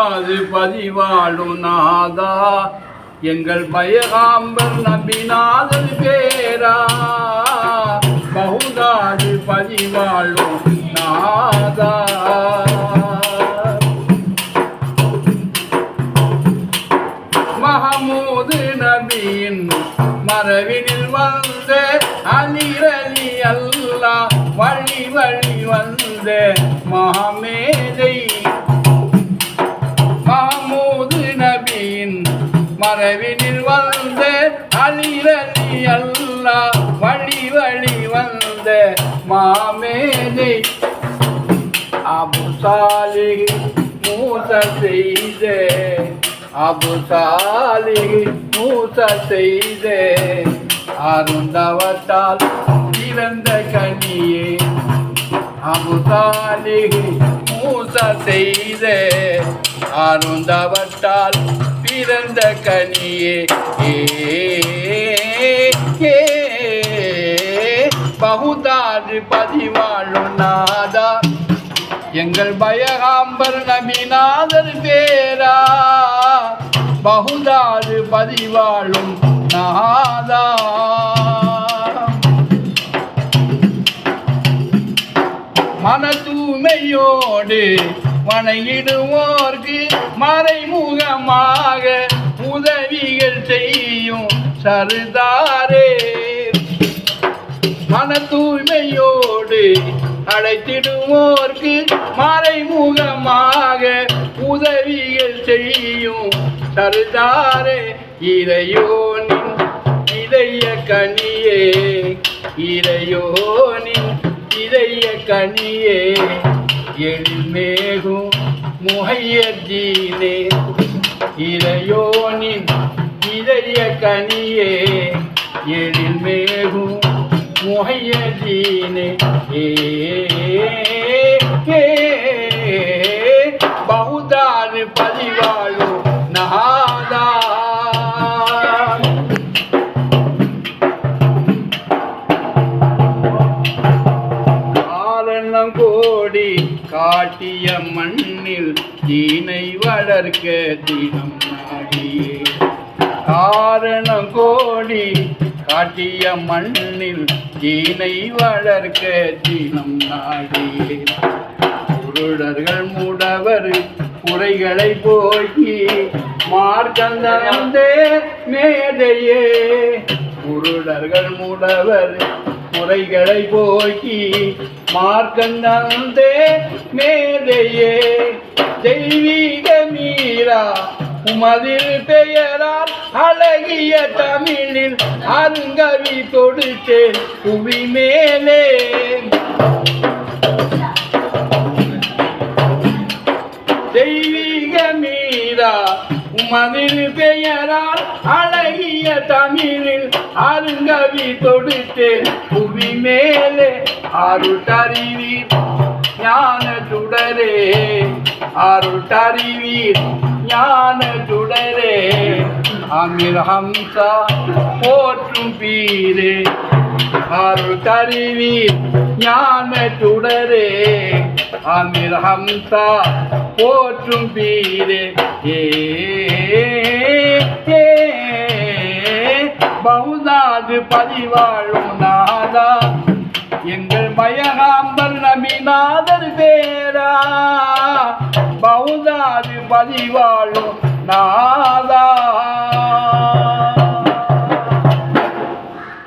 பகுதாது பதிவாழும் நாதா எங்கள் பயகாம்பர் நம்பினாதல் பேரா பகுதாது பதிவாழும் நாதா மஹமூது நபியின் மரபினில் வந்த அலிரலி அல்லா வழி வழி வந்த மஹமேதை மஹமூது நபியின் மரபினில் வந்த அலிரலி அல்லா வழி வழி வந்த மாமேதை அபு சாலிஹ் மூசா செய்த அபு சாலிஹ் மூசா செய்த அருந்தவத்தால் பிறந்த கனியே அபு சாலிஹ் மூசா செய்த அருந்தவத்தால் பிறந்த கனியே பகுதாது பதிவாழும் நாதா எங்கள் பயகாம்பர் நபிநாதர் பேரா பகுதாது பதிவாழும் நாதா மன தூய்மையோடு வணங்கிடுவோர்க்கு மறைமுகமாக உதவிகள் செய்யும் சர்தாரே மன தூய்மையோடு அழைத்திடுவோர்க்கு மறைமுகமாக உதவிகள் செய்யும் சர்தாரே இறையோனின் இதய கனியே இறையோனின் இதய கனியே எழில்மேகும் முஹையத்தீனே இறையோனின் இதய கனியே எழில்மேகும் முஹையத்தீனே பகுதாது பதிவாழும் நாதா காரணம் கோடி காட்டிய மண்ணில் தீனை வளர்க்க தினம் நாடியே காரணம் கோடி காட்டிய மண்ணில் தீனை வளர்க்க தினம் நாடியே குருடர்கள் மூடவர் குறைகளை போக்கி மார்க்கந்தே மேதையே குருடர்கள் மூடவர் குறைகளை போக்கி மார்க்கந்தே மேதையே தெய்வீக மீரா உமதில் பெயரால் அழகிய தமிழில் அருங்கவி தொடுத்தேன் புவி மேலே தெய்வீக மீரா உமதில் பெயரால் அழகிய தமிழில் அருங்கவி தொடுத்தேன் புவி மேலே அருட்டறிவீர் ஞான சுடரே அருட்டறிவீர் ஞான சுடரே அமீர் ஹம்சா போற்றும் பீரே அருட்டறிவீர் ஞான சுடரே அமீர் ஹம்சா போற்றும் பீரே பகுதாது பதிவாழும் நாதா எங்கள் பயகாம்பர் நபிநாதர் பேரா பகுதாது பதிவாழும் நாதா